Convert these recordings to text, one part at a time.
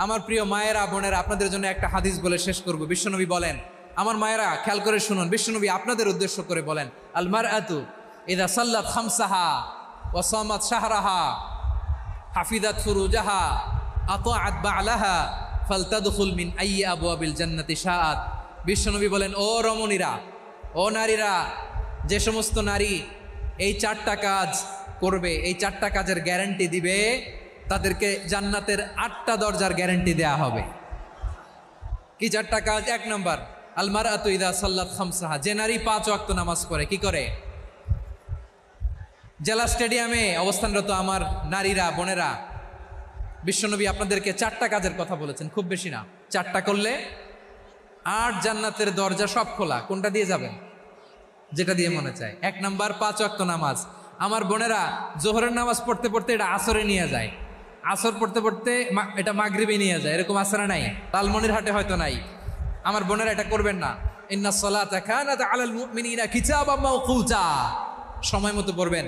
আমার প্রিয় মায়েরা বোনেরা, আপনাদের জন্য একটা হাদিস বলে শেষ করব। বিশ্বনবী বলেন, আমার মায়েরা খেয়াল করে শুনুন, বিশ্বনবী আপনাদের উদ্দেশ্য করে বলেন, আল মারআতু ইযা সাল্লাত খামসাহা ওয়া সামাত শাহরাহা হাফিজাত ফুরুজাহা আতাআত বা'লাহা ফালতাদখুল মিন আইয়ি আবওয়াবিল জান্নাতি শাআত। বিশ্বনবী বলেন, ও রমণীরা, ও নারীরা, যে সমস্ত নারী এই 4টা কাজ করবে, এই 4টা কাজের গ্যারান্টি দিবে, তাদেরকে জান্নাতের 8টা দরজার গ্যারান্টি দেয়া হবে। কি 4টা কাজ? 1 নম্বর, আল মারআতু ইযা সাল্লাত খামসাহা, যে নারী 5 ওয়াক্ত নামাজ পড়ে। কি করে? জেলা স্টেডিয়ামে অবস্থানরত আমার নারীরা বোনেরা, বিশ্বনবী আপনাদেরকে 4টা কাজের কথা বলেছেন, খুব বেশি না। 4টা করলে 8 জান্নাতের দরজা সব খোলা। কোনটা দিয়ে যাবেন? যেটা দিয়ে মনে চায়। 1 নম্বর 5 ওয়াক্ত নামাজ। আমার বোনেরা জোহরের নামাজ পড়তে পড়তে এটা আসরে নিয়ে যায়, আসর পড়তে পড়তে এটা মাগরিবে নিয়ে যায়। এরকম আসরে নাই, লালমনিরহাটে হয়তো নাই। আমার বোনেরা এটা করবেন না। ইন্নাস সালাতা কানাত আলাল মুমিনিনা কিতাবাম মাওকুতা, সময় মতো পড়বেন।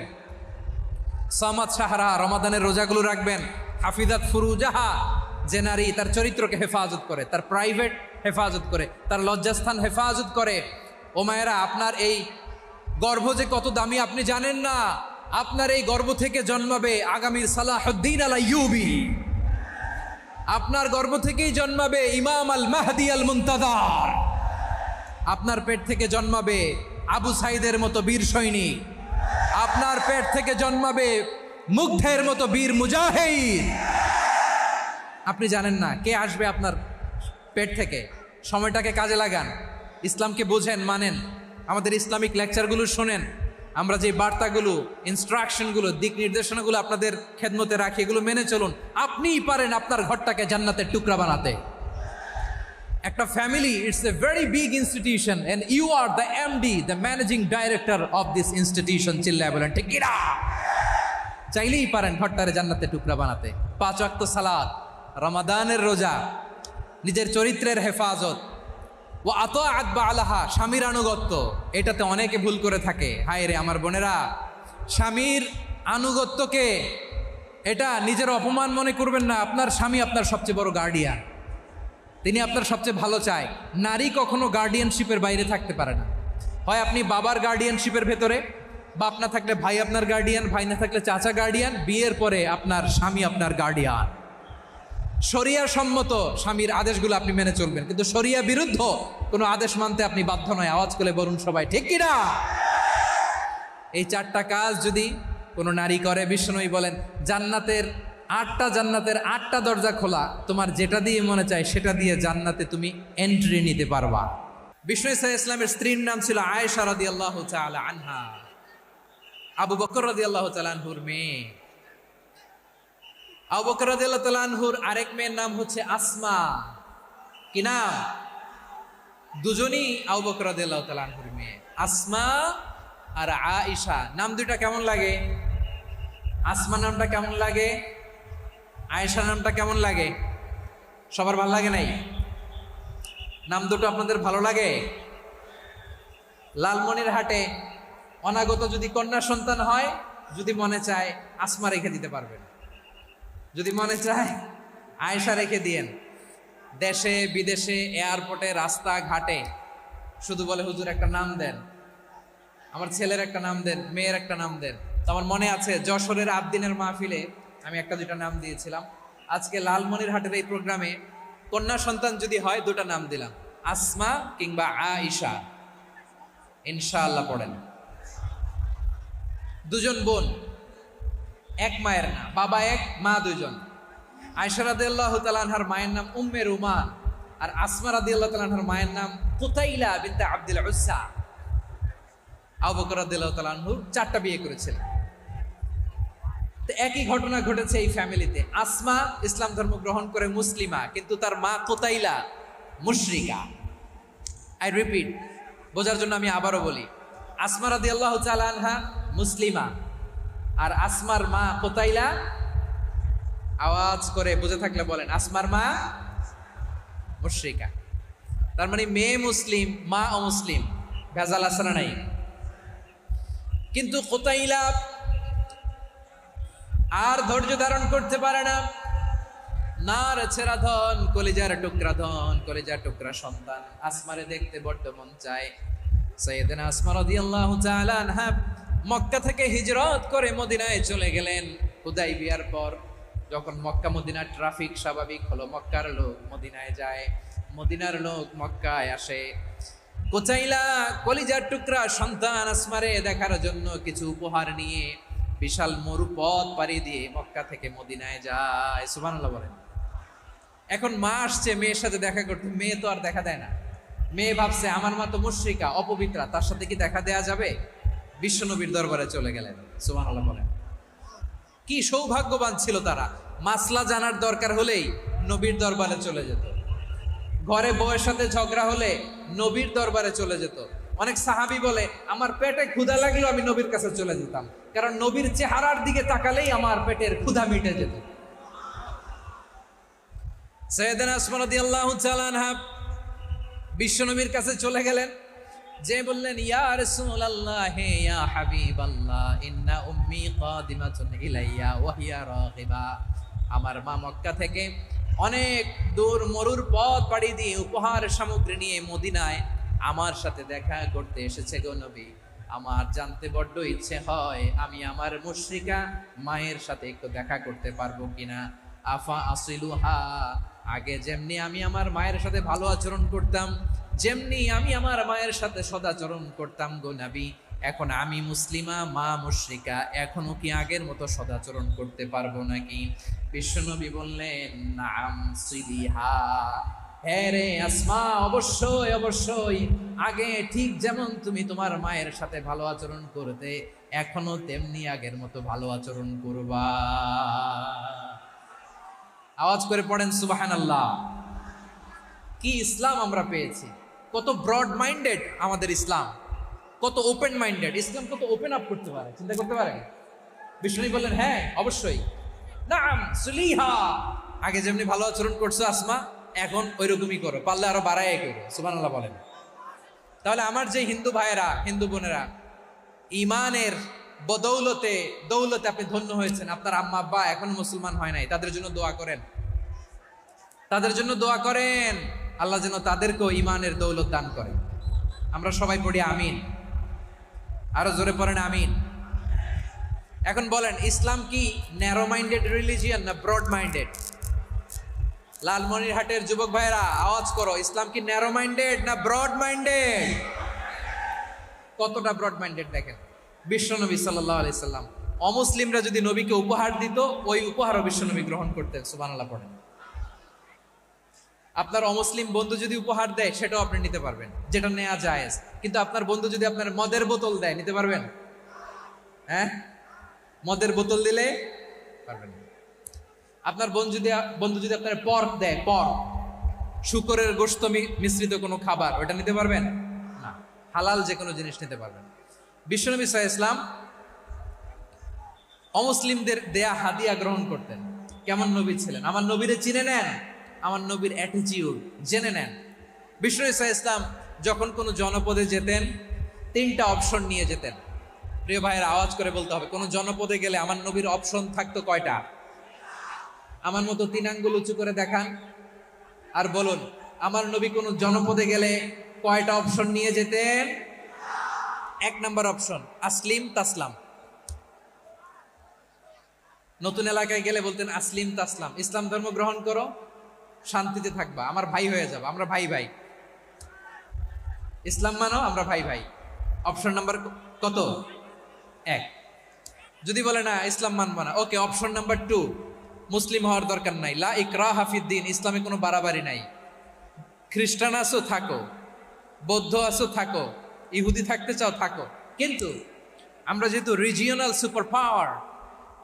সামাত শাহরা, রমাদানের রোজাগুলো রাখবেন। হাফিজাত ফুরুজাহা, যে নারী তার চরিত্রকে হেফাজত করে, তার প্রাইভেট হেফাজত করে, তার লজ্জাস্থান হেফাজত করে। ও মায়েরা, আপনার এই গর্ভ যে কত দামি আপনি জানেন না। আপনার এই গর্ভ থেকে জন্মাবে আগামীর সালাহুদ্দিন আল আইয়ুবী। আপনার গর্ভ থেকেই জন্মাবে ইমাম আল মাহদি আল মুনতাজার। আপনার পেট থেকে জন্মাবে আবু সাইদের মতো বীর সৈনিক। আপনার পেট থেকে জন্মাবে মুগ্ধের মতো বীর মুজাহিদ। আপনি জানেন না কে আসবে আপনার পেট থেকে। সময়টাকে কাজে লাগান, ইসলামকে বোঝেন, মানেন, আমাদের ইসলামিক লেকচারগুলো শোনেন। আমরা যে বার্তাগুলো, ইনস্ট্রাকশনগুলো, দিক নির্দেশনাগুলো আপনাদের খেদমতে রাখি, এগুলো মেনে চলুন। আপনিই পারেন আপনার ঘরটাকে জান্নাতের টুকরা বানাতে। একটা family, it's a very big institution and you are the MD, the managing director of this institution. চিল্লায় বলেন ঠিক কিনা? চাইলেই পারেন ঘরটারে জান্নাতের টুকরা বানাতে। 5 ওয়াক্ত সালাত, রমাদানের রোজা, নিজের চরিত্রের হেফাজত, ও আতাআত বা'লাহা, স্বামীর আনুগত্য। এটাতে অনেকে ভুল করে থাকে। হায় রে আমার বোনেরা, স্বামীর আনুগত্যকে এটা নিজের অপমান মনে করবেন না। আপনার স্বামী আপনার সবচেয়ে বড় গার্ডিয়ান, তিনি আপনার সবচেয়ে ভালো চায়। নারী কখনো গার্ডিয়ানশিপের বাইরে থাকতে পারে না। হয় আপনি বাবার গার্ডিয়ানশিপের ভেতরে, বাপ না থাকলে ভাই আপনার গার্ডিয়ান, ভাই না থাকলে চাচা গার্ডিয়ান, বিয়ের পরে আপনার স্বামী আপনার গার্ডিয়ান। শরিয়া সম্মত স্বামীর আদেশগুলো আপনি মেনে চলবেন, কিন্তু শরিয়া বিরুদ্ধ কোনো আদেশ মানতে আপনি বাধ্য নয়। আওয়াজ করে বলুন সবাই ঠিক কিনা? এই 4টা কাজ যদি কোনো নারী করে, বিশ্বনবী বলেন জান্নাতের 8টা দরজা খোলা। তোমার যেটা দিয়ে মনে চায় সেটা দিয়ে জান্নাতে তুমি এন্ট্রি নিতে পারবা। বিষ্ণু ইসলামের স্ত্রীর নাম ছিল আয়েশা রাদিয়াল্লাহু তাআলা আনহা, আবু বকর রাদিয়াল্লাহু তাআলা আনহুর মেয়ে। আবু বকর রাদিয়াল্লাহু তাআলা আনহুর আরেক মেয়ের নাম হচ্ছে আসমা। কি নাম? দুজনই আবু বকর রাদিয়াল্লাহু তাআলা আনহুর মেয়ে, আসমা আর আয়েশা। নাম দুইটা কেমন লাগে? আসমা নামটা কেমন লাগে? আয়েশা নামটা কেমন লাগে? সবার ভালো লাগে নাই? নাম দুটো আপনাদের ভালো লাগে? লালমনিরহাটে অনাগত যদি কন্যা সন্তান হয়, যদি মনে চায় আসমা রেখে দিতে পারবেন, যদি মনে চায় আয়েশা রেখে দিয়েন। দেশে বিদেশে, এয়ারপোর্টে, রাস্তাঘাটে শুধু বলে হুজুর একটা নাম দেন, আমার ছেলের একটা নাম দেন, মেয়ের একটা নাম দেন। তো আমার মনে আছে যশোরের আবদিনের মাহফিলে আমি 1-2টা নাম দিয়েছিলাম। আজকে লালমনিরহাটের এই প্রোগ্রামে কন্যা সন্তান যদি হয় 2টা নাম দিলাম, আসমা কিংবা আয়েশা। ইনশাআল্লাহ পড়েন। দুজন বোন, এক মায়ের না, বাবা এক, মা দুজন। আয়েশা রাদিয়াল্লাহু তাআলা আনহার মায়ের নাম উম্মে রুমান, আর আসমা রাদিয়াল্লাহু তাআলা আনহার মায়ের নাম কুতাইলা বিনতে আব্দুল উজ্জা। আবু বকর রাদিয়াল্লাহু তাআলা আনহু 4টা বিয়ে করেছিলেন। তো একই ঘটনা ঘটেছে এই ফ্যামিলিতে। আসমা ইসলাম ধর্ম গ্রহণ করে মুসলিমা, কিন্তু তার মা কুতাইলা মুশরিকা। আই রিপিট, বোঝার জন্য আমি আবারও বলি, আসমা রাদিয়াল্লাহু তাআলা আনহা মুসলিমা, আর আসমার মা কুতাইলা। আওয়াজ করে বুঝে থাকলে বলেন, আসমার মা মুশরিকা। তার মানে মেয়ে মুসলিম, মা অমুসলিম। ভেজাল আছে না নাই? কিন্তু কুতাইলা আর ধৈর্য ধারণ করতে পারে না। নার ছেড়া ধন, কলিজার টুকরা ধন, কলিজার টুকরা সন্তান, আসমারে দেখতে বড্ড মন চায়। সাইয়েদনা আসমা রাদিয়াল্লাহু তাআলা আনহা মক্কা থেকে হিজরত করে মদিনায় চলে গেলেন হুদাইবিয়ার পর। যখন মক্কা মদিনার ট্রাফিক স্বাভাবিক হলো, মক্কার লোক মদিনায় যায়, মদিনার লোক মক্কায় আসে। কোচাইলা কলিজার টুকরা সন্তান আসমারে দেখার জন্য কিছু উপহার নিয়ে বিশাল মরুপথ পাড়ি দিয়ে মক্কা থেকে মদিনায় যায়। সুবহানাল্লাহ বলেন। এখন মা আসছে মেয়ের সাথে দেখা করতে, মেয়ে তো আর দেখা দেয় না। মেয়ে ভাবছে আমার মা তো মুশরিকা, অপবিত্রা, তার সাথে কি দেখা দেয়া যাবে? বিশ্বনবীর দরবারে চলে গেলেন। সুবহানাল্লাহ বলেন। কি সৌভাগ্যবান ছিল তারা, মাসলা জানার দরকার হলেই নবীর দরবারে চলে যেত। ঘরে বউয়ের সাথে ঝগড়া হলে নবীর দরবারে চলে যেত। অনেক সাহাবী বলে আমার পেটে ক্ষুধা লাগলেও আমি নবীর কাছে চলে যেতাম, কারণ নবীর চেহারার দিকে তাকালেই আমার পেটের ক্ষুধা মিটে যেত। সাইয়েদনা আসমা রাদিয়াল্লাহু তাআলা আনহা বিশ্বনবীর কাছে চলে গেলেন, যে বললেন ইয়া রাসূলুল্লাহ ইয়া হাবিবাল্লাহ ইন্না উম্মি কাদিমাতুন ইলাইয়া ওয়া হিয়া রাগিবা। আমার মা মক্কা থেকে অনেক দূর মরুর পথ পাড়ি দিয়ে উপহার সামগ্রী নিয়ে মদিনায় আমার সাথে দেখা করতে এসেছে গো নবী। আমার জানতে বড্ড ইচ্ছে হয় আমি আমার মুশরিকা মায়ের সাথে একটু দেখা করতে পারবো কিনা। আফা আসিলুহা, আগে যেমনি আমি আমার মায়ের সাথে ভালো আচরণ করতাম, যেমনি আমি আমার মায়ের সাথে সদাচরণ করতাম গো নবী, এখন আমি মুসলিমা মা মুশরিকা, এখনো কি আগের মতো সদাচরণ করতে পারবো নাকি? বিশ্বনবী বললেন নাম সিলিহা, হ্যাঁ রে আসমা, অবশ্যই অবশ্যই, আগে ঠিক যেমন তুমি তোমার মায়ের সাথে ভালো আচরণ করতে, এখনো তেমনি আগের মতো ভালো আচরণ করবা। আওয়াজ করে পড়েন সুবহানাল্লাহ। কি ইসলাম আমরা পেয়েছি! কত ব্রড মাইন্ডেড আমাদের ইসলাম, কত ওপেন মাইন্ডেড ইসলাম, কত ওপেন আপ করতে পারে, চিন্তা করতে পারে। বিষ্ণু বললেন হ্যাঁ অবশ্যই, নাম সুলিহা, আগে যেমনি ভালো আচরণ করছো আসমা, এখন ওইরকমই করো, পারলে আরো বাড়াই করো। সুবহানাল্লাহ বলেন। তাহলে আমার যে হিন্দু ভাইয়েরা, হিন্দু বোনেরা, ইমানের বদৌলতে দৌলতে আপনি ধন্য হয়েছেন, আপনার আম্মা আব্বা এখন মুসলমান হয় নাই, তাদের জন্য দোয়া করেন, তাদের জন্য দোয়া করেন, আল্লাহ যেন তাদেরকেও ইমানের দৌলত দান করে। আমরা সবাই পড়ি আমিন, আরো জোরে পড়েন আমিন। এখন বলেন ইসলাম কি ন্যারো মাইন্ডেড রিলিজিয়ান না ব্রড মাইন্ডেড? লালমনিরহাটের যুবক ভাইরা আওয়াজ করো, ইসলাম কি ন্যারো মাইন্ডেড না ব্রড মাইন্ডেড? কতটা ব্রড মাইন্ডেড দেখেন। বিশ্বনবী সাল্লাল্লাহু আলাইহি সাল্লাম অমুসলিমরা যদি নবীকে উপহার দিত, ওই উপহারও বিশ্বনবী গ্রহণ করতেন। সুবহানাল্লাহ পড়েন। আপনার অমুসলিম বন্ধু যদি উপহার দেয় সেটাও আপনি নিতে পারবেন, যেটা নেওয়া জায়েজ। কিন্তু আপনার বন্ধু যদি আপনার মদের বোতল দেয়, নিতে পারবেন? হ্যাঁ, মদের বোতল দিলে পারবেন। আপনার বন্ধু যদি আপনার পর্ক দেয়, পর্ক, শুকরের গোশত মিশ্রিত কোনো খাবার, ওটা নিতে পারবেন না। হালাল যে কোনো জিনিস নিতে পারবেন। বিশ্বনবী সাল্লাল্লাহু আলাইহি ওয়াসাল্লাম অমুসলিমদের দেয়া হাদিয়া গ্রহণ করতেন। কেমন নবী ছিলেন! আমার নবীরে চিনে নেন, আমার নবীর অ্যাটিটিউড জেনে নেন। বিশ্বনবী সাল্লাল্লাহু আলাইহি ওয়াসাল্লাম যখন কোনো জনপদে যেতেন, 3টা অপশন নিয়ে যেতেন। প্রিয় ভাইয়ের আওয়াজ করে বলতে হবে, কোনো জনপদে গেলে আমার নবীর অপশন থাকতো কয়টা? আমার মতো 3 আঙ্গুল উঁচু করে দেখান আর বলুন, আমার নবী কোন জনপদে গেলে কয়টা অপশন নিয়ে যেতেন? 1 নাম্বার অপশন আসলিম তাসলাম। নতুন এলাকায় গেলে বলতেন আসলিম তাসলাম, ইসলাম ধর্ম গ্রহণ করো, শান্তিতে থাকবা, আমার ভাই হয়ে যাবে, আমরা ভাই ভাই, ইসলাম মানো, আমরা ভাই ভাই। অপশন নাম্বার কত? 1। যদি বলে না ইসলাম মানবো না, ওকে, অপশন নাম্বার 2, মুসলিম হওয়ার দরকার নাই, লা ইকরাহা ফিদ্দিন, ইসলামে কোনো বাড়াবাড়ি নাই। খ্রিস্টান আছো থাকো, বৌদ্ধ আছো থাকো, ইহুদি থাকতে চাও থাকো, কিন্তু আমরা যেহেতু রিজিওনাল সুপার পাওয়ার,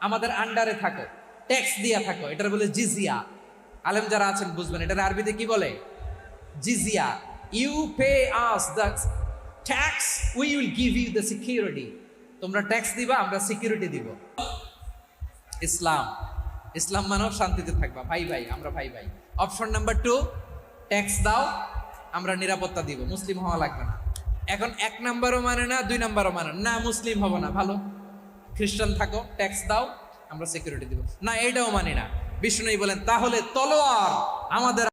আমাদের আন্ডারে থাকো, ট্যাক্স দিয়া থাকো, এটার বলে জিজিয়া। আলেম যারা আছেন বুঝবেন, এটার আরবিতে কি বলে? জিজিয়া। You pay us the tax, we will give you the security. তোমরা ট্যাক্স দিবা, আমরা সিকিউরিটি দিব। ইসলাম, ইসলাম মানব, শান্তিতে থাকবা, ভাই ভাই, আমরা ভাই ভাই। অপশন নাম্বার 2, ট্যাক্স দাও, আমরা নিরাপত্তা দিব, মুসলিম হওয়া লাগবে না। এখন 1 নাম্বারও মানে না, 2 নাম্বারও মানে না, মুসলিম হব না, ভালো, খ্রিস্টান থাকো, ট্যাক্স দাও, আমরা সিকিউরিটি দিব না, এটাও মানি না। বিষ্ণু বলেন তাহলে তলোয়ার আমাদের